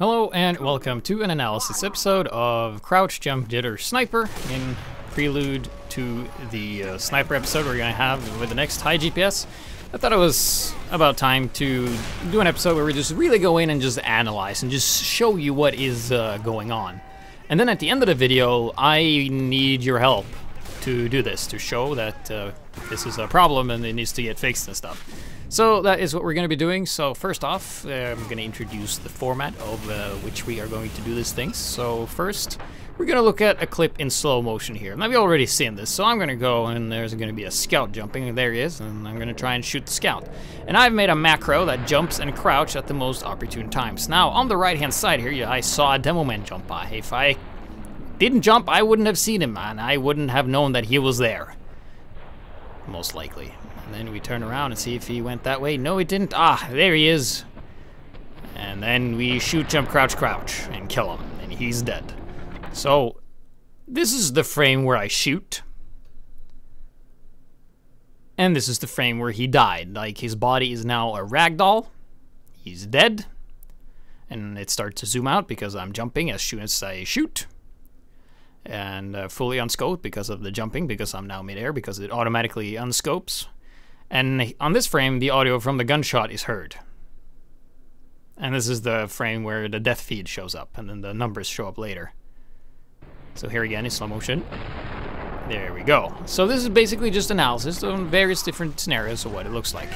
Hello and welcome to an analysis episode of Crouch, Jump, Jitter, Sniper in prelude to the sniper episode we're going to have with the next HiGPS. I thought it was about time to do an episode where we just really go in and just analyze and just show you what is going on. And then at the end of the video, I need your help to do this, to show that this is a problem and it needs to get fixed and stuff. So that is what we're going to be doing. So first off, I'm going to introduce the format of which we are going to do these things. So first, we're going to look at a clip in slow motion here. Now, we've already seen this, so I'm going to go and there's going to be a scout jumping, and there he is, and I'm going to try and shoot the scout. And I've made a macro that jumps and crouch at the most opportune times. Now, on the right-hand side here, I saw a demo man jump by. If I didn't jump, I wouldn't have seen him, and I wouldn't have known that he was there. Most likely. And then we turn around and see if he went that way. No, he didn't. Ah, there he is. And then we shoot, jump, crouch, crouch, and kill him, and he's dead. So, this is the frame where I shoot. And this is the frame where he died. Like, his body is now a ragdoll. He's dead. And it starts to zoom out because I'm jumping as soon as I shoot. And fully unscoped because of the jumping, because I'm now midair, because it automatically unscopes. And on this frame, the audio from the gunshot is heard. And this is the frame where the death feed shows up, and then the numbers show up later. So here again is slow motion. There we go. So this is basically just analysis of various different scenarios of what it looks like.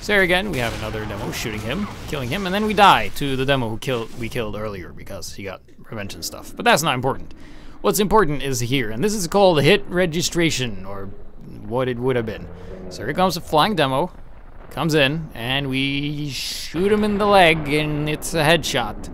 So here again, we have another demo shooting him, killing him, and then we die to the demo we killed earlier because he got revenge and stuff. But that's not important. What's important is here, and this is called hit registration, or what it would have been. So here comes a flying demo, comes in, and we shoot him in the leg, and it's a headshot.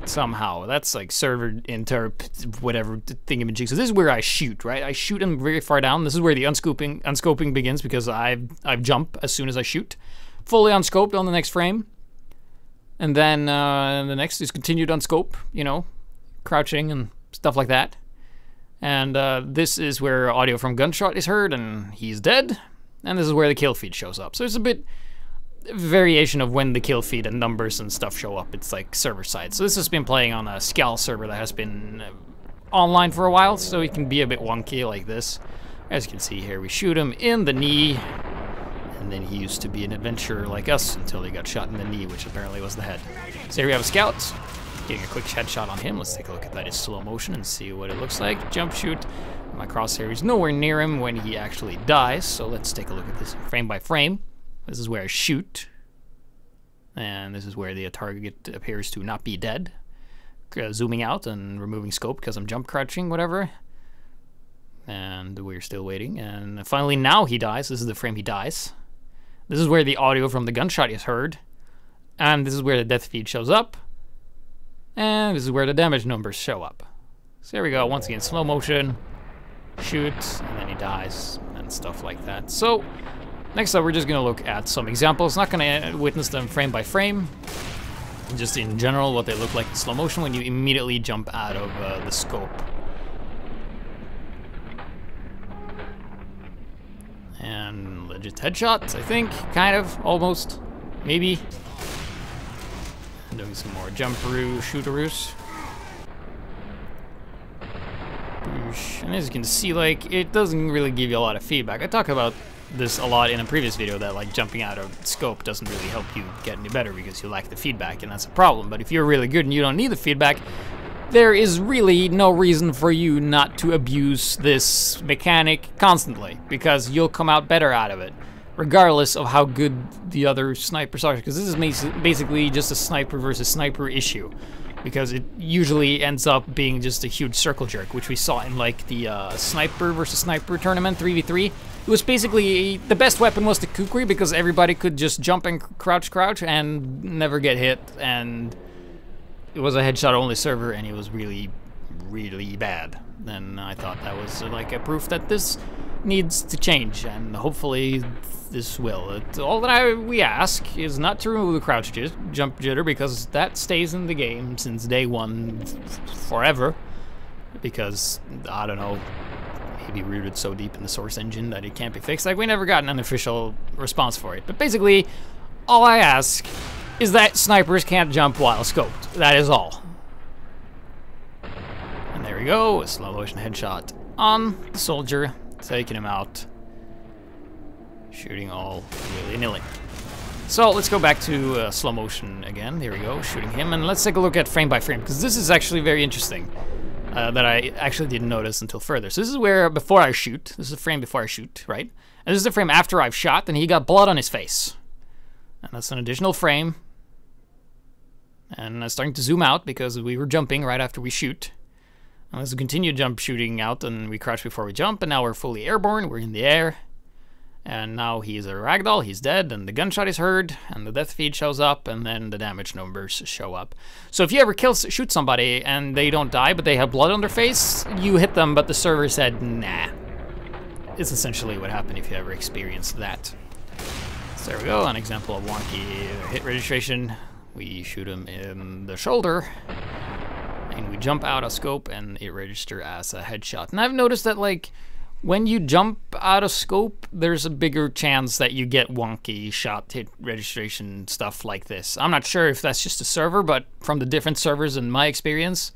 Somehow. That's like server interp, whatever, thingamajig. So this is where I shoot, right? I shoot him very far down. This is where the unscoping begins because I've jump as soon as I shoot. Fully unscoped on the next frame. And then the next is continued unscope, you know, crouching and stuff like that. And this is where audio from gunshot is heard, and he's dead. And this is where the kill feed shows up. So it's a bit variation of when the kill feed and numbers and stuff show up. It's like server side. So this has been playing on a Scal server that has been online for a while, so it can be a bit wonky like this. As you can see here, we shoot him in the knee, and then he used to be an adventurer like us until he got shot in the knee, which apparently was the head. So here we have a scout. Getting a quick headshot on him. Let's take a look at that in slow motion and see what it looks like. Jump shoot. My crosshair is nowhere near him when he actually dies, so let's take a look at this frame by frame. This is where I shoot, and this is where the target appears to not be dead. Zooming out and removing scope because I'm jump crouching, whatever. And we're still waiting, and finally now he dies. This is the frame he dies. This is where the audio from the gunshot is heard, and this is where the death feed shows up. And this is where the damage numbers show up. So there we go, once again, slow motion, shoots, and then he dies, and stuff like that. So, next up we're just gonna look at some examples. Not gonna witness them frame by frame, just in general what they look like in slow motion when you immediately jump out of the scope. And legit headshots, I think, kind of, almost, maybe. Doing some more jumperoo, shooteroos. And as you can see, like, it doesn't really give you a lot of feedback. I talk about this a lot in a previous video that, like, jumping out of scope doesn't really help you get any better because you lack the feedback, and that's a problem. But if you're really good and you don't need the feedback, there is really no reason for you not to abuse this mechanic constantly, because you'll come out better out of it, regardless of how good the other snipers are, because this is basically just a sniper versus sniper issue, because it usually ends up being just a huge circle jerk, which we saw in like the sniper versus sniper tournament 3v3. It was basically, the best weapon was the kukri, because everybody could just jump and crouch and never get hit, and it was a headshot only server, and it was really, really bad. And I thought that was like a proof that this needs to change, and hopefully this will. All that we ask is not to remove the crouch jump jitter, because that stays in the game since day one forever, because I don't know, maybe rooted so deep in the source engine that it can't be fixed. Like, we never got an official response for it. But basically, all I ask is that snipers can't jump while scoped. That is all. And there we go, a slow motion headshot on the soldier, taking him out. Shooting all willy-nilly. So let's go back to slow motion again. There we go, shooting him. And let's take a look at frame by frame, because this is actually very interesting. That I actually didn't notice until further. So this is where before I shoot. This is a frame before I shoot, right? And this is the frame after I've shot, and he got blood on his face. And that's an additional frame. And I'm starting to zoom out because we were jumping right after we shoot. And let's continue shooting out, and we crouch before we jump, and now we're fully airborne, we're in the air. And now he's a ragdoll, he's dead, and the gunshot is heard, and the death feed shows up, and then the damage numbers show up. So if you ever shoot somebody and they don't die, but they have blood on their face, you hit them, but the server said, nah. It's essentially what happened if you ever experienced that. So there we go, an example of wonky hit registration. We shoot him in the shoulder, and we jump out of scope, and it registers as a headshot. And I've noticed that, like, when you jump out of scope, there's a bigger chance that you get wonky shot hit registration stuff like this. I'm not sure if that's just a server, but from the different servers in my experience,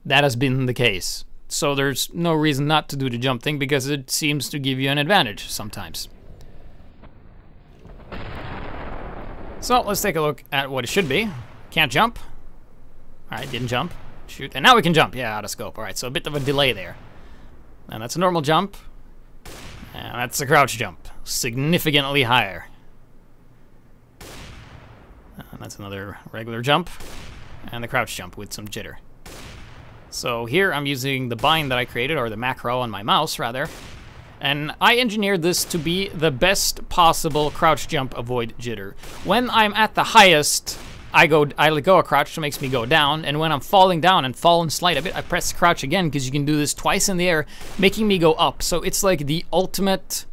that has been the case. So there's no reason not to do the jump thing because it seems to give you an advantage sometimes. So let's take a look at what it should be. Can't jump. Alright, didn't jump. Shoot. And now we can jump. Yeah, out of scope. Alright, so a bit of a delay there. And that's a normal jump. And that's a crouch jump. Significantly higher. And that's another regular jump. And the crouch jump with some jitter. So here I'm using the bind that I created, or the macro on my mouse, rather. And I engineered this to be the best possible crouch jump avoid jitter. When I'm at the highest, I let go of crouch, so it makes me go down, and when I'm falling down and fall and slide a bit, I press crouch again, because you can do this twice in the air, making me go up. So it's like the ultimate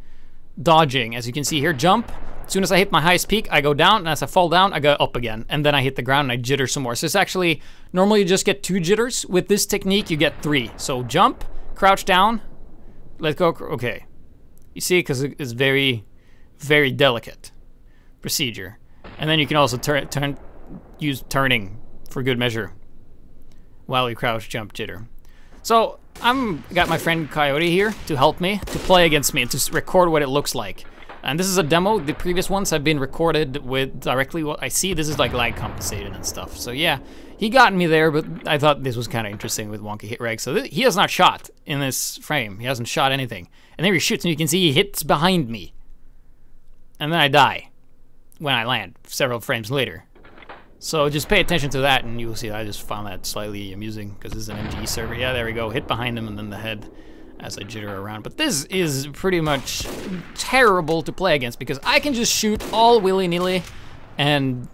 dodging. As you can see here, jump. As soon as I hit my highest peak, I go down, and as I fall down, I go up again. And then I hit the ground and I jitter some more. So it's actually, normally you just get 2 jitters. With this technique, you get 3. So jump, crouch down, let go, okay. You see, because it's very, very delicate procedure. And then you can also use turning for good measure while you crouch, jump, jitter. So got my friend Coyote here to help me, to play against me, and to record what it looks like. And this is a demo. The previous ones have been recorded with directly what I see. This is like lag compensated and stuff. So yeah, he got me there, but I thought this was kind of interesting with wonky hit reg. So he has not shot in this frame. He hasn't shot anything. And then he shoots, and you can see he hits behind me. And then I die when I land several frames later. So just pay attention to that, and you'll see I just found that slightly amusing, because this is an MGE server. Yeah, there we go. Hit behind him, and then the head as I jitter around. But this is pretty much terrible to play against, because I can just shoot all willy-nilly, and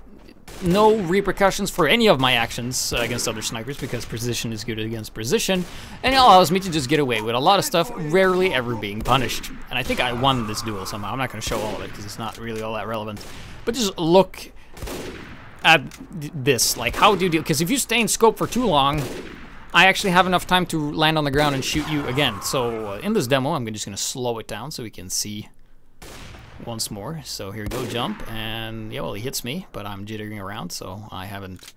no repercussions for any of my actions against other snipers, because precision is good against precision, and it allows me to just get away with a lot of stuff, rarely ever being punished. And I think I won this duel somehow. I'm not going to show all of it, because it's not really all that relevant. But just look at this. Like, how do you deal? Because if you stay in scope for too long, I actually have enough time to land on the ground and shoot you again. So in this demo, I'm just going to slow it down so we can see once more. So here we go, jump, and yeah, well, he hits me, but I'm jittering around, so I haven't.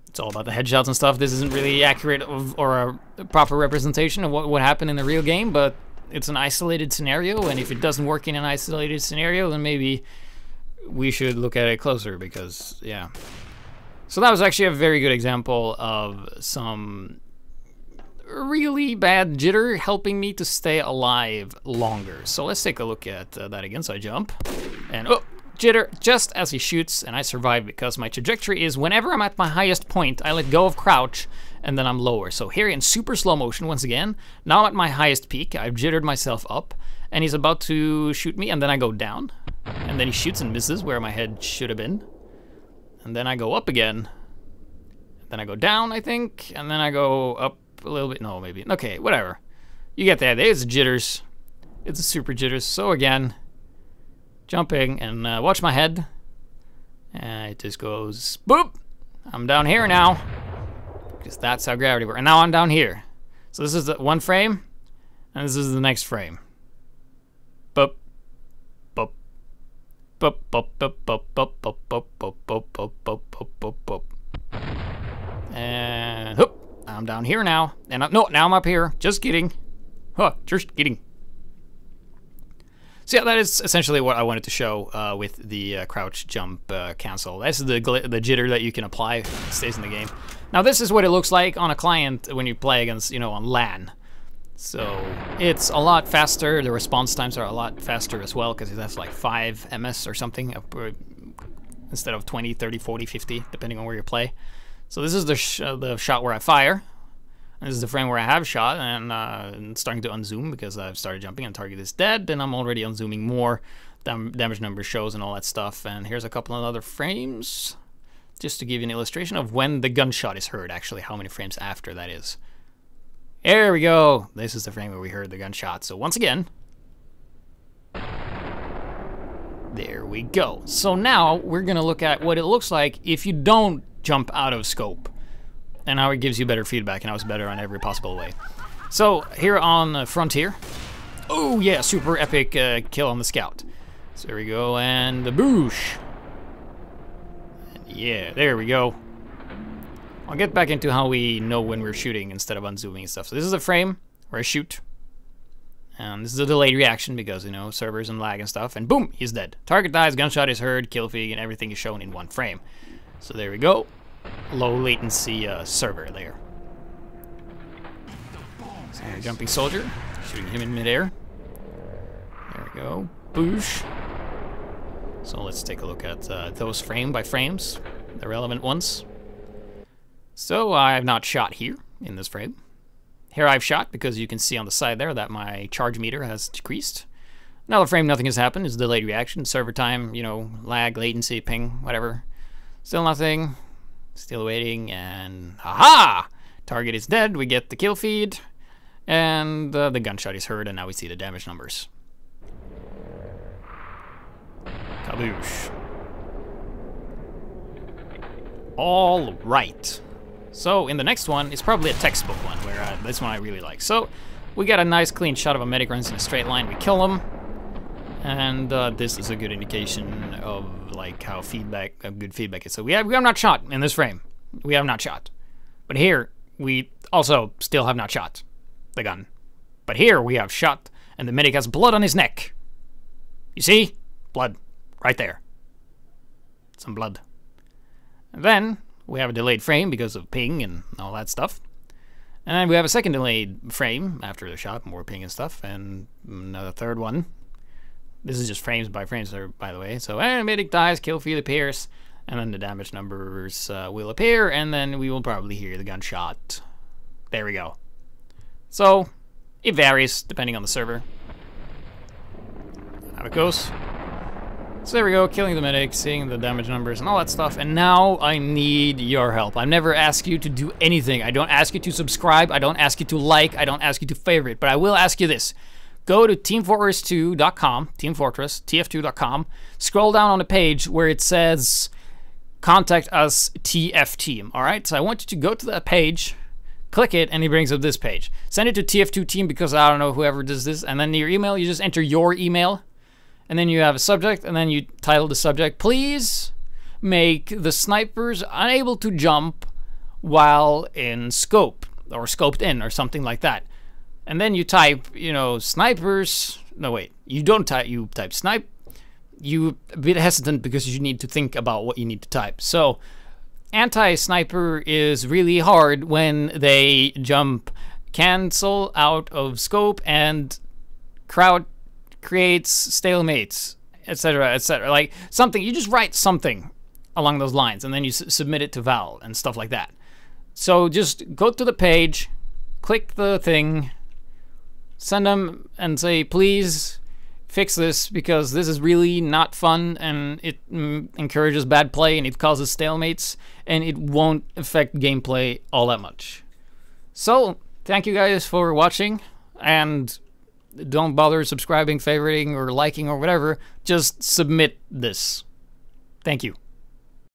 It's all about the headshots and stuff. This isn't really accurate or a proper representation of what would happen in the real game, but it's an isolated scenario, and if it doesn't work in an isolated scenario, then maybe we should look at it closer, because yeah. So that was actually a very good example of some really bad jitter helping me to stay alive longer. So let's take a look at that again. So I jump, and oh, jitter just as he shoots, and I survive because my trajectory is whenever I'm at my highest point, I let go of crouch, and then I'm lower. So here in super slow motion, once again, now I'm at my highest peak, I've jittered myself up, and he's about to shoot me, and then I go down, and then he shoots and misses where my head should have been. And then I go up again. Then I go down, I think. And then I go up a little bit. No, maybe. Okay, whatever. You get the idea. It's jitters. It's a super jitters. So again, jumping, and watch my head. And it just goes boop. I'm down here now, because that's how gravity works. And now I'm down here. So this is the one frame, and this is the next frame. Boop, boop, And whoop, I'm down here now. And no, now I'm up here. Just kidding. Huh, just kidding. So yeah, that is essentially what I wanted to show with the crouch jump cancel. That's the jitter that you can apply. It stays in the game. Now this is what it looks like on a client when you play against, on LAN. So it's a lot faster. The response times are a lot faster as well because it has like 5 ms or something instead of 20, 30, 40, 50, depending on where you play. So this is the shot where I fire. This is the frame where I have shot, and I'm starting to unzoom because I've started jumping and target is dead, and I'm already unzooming more. Damage number shows and all that stuff. And here's a couple of other frames, just to give you an illustration of when the gunshot is heard, actually, how many frames after that is. There we go. This is the frame where we heard the gunshot. So once again, there we go. So now we're going to look at what it looks like if you don't jump out of scope, and how it gives you better feedback and how it's better on every possible way. So here on Frontier, oh yeah, super epic kill on the scout. So there we go, and the boosh. Yeah, there we go. I'll get back into how we know when we're shooting instead of unzooming and stuff. So this is a frame where I shoot, and this is a delayed reaction because, servers and lag and stuff, and boom, he's dead. Target dies, gunshot is heard, kill feed, and everything is shown in one frame. So there we go. Low latency server there. So jumping soldier, shooting him in midair. There we go. Boosh. So let's take a look at those frame by frames, the relevant ones. So I have not shot here in this frame. Here I've shot because you can see on the side there that my charge meter has decreased. Another frame, nothing has happened. It's delayed reaction, server time, lag, latency, ping, whatever. Still nothing. Still waiting, and aha! Target is dead, we get the kill feed, and the gunshot is heard, and now we see the damage numbers. Kaboosh. All right. So in the next one, it's probably a textbook one, where this one I really like. So we got a nice clean shot of a medic runs in a straight line, we kill him, and this is a good indication of like how good feedback is. So we have not shot in this frame. We have not shot. But here, we also still have not shot the gun. But here we have shot, and the medic has blood on his neck. You see? Blood. Right there. Some blood. And then we have a delayed frame because of ping and all that stuff. And then we have a second delayed frame after the shot, more ping and stuff, and another third one. This is just frames by frames, by the way. So, medic dies, kill feed appears, and then the damage numbers will appear, and then we will probably hear the gunshot. There we go. So, it varies depending on the server. How it goes. So there we go, killing the medic, seeing the damage numbers and all that stuff, and now I need your help. I never ask you to do anything. I don't ask you to subscribe, I don't ask you to like, I don't ask you to favorite, but I will ask you this. Go to teamfortress2.com, Teamfortress, tf2.com, scroll down on the page where it says, contact us TF Team, all right? So I want you to go to that page, click it, and it brings up this page. Send it to TF2 Team because I don't know whoever does this, and then your email, you just enter your email, and then you have a subject, and then you title the subject, please make the snipers unable to jump while in scope, or scoped in, or something like that. And then you type, snipers. No, wait. You don't type. You type snipe. You're a bit hesitant because you need to think about what you need to type. So, anti-sniper is really hard when they jump, cancel out of scope, and crowd creates stalemates, etc., etc. Like something. You just write something along those lines, and then you submit it to Val and stuff like that. So just go to the page, click the thing. Send them and say, please fix this because this is really not fun and it encourages bad play and it causes stalemates and it won't affect gameplay all that much. So, thank you guys for watching, and don't bother subscribing, favoriting, or liking or whatever. Just submit this. Thank you.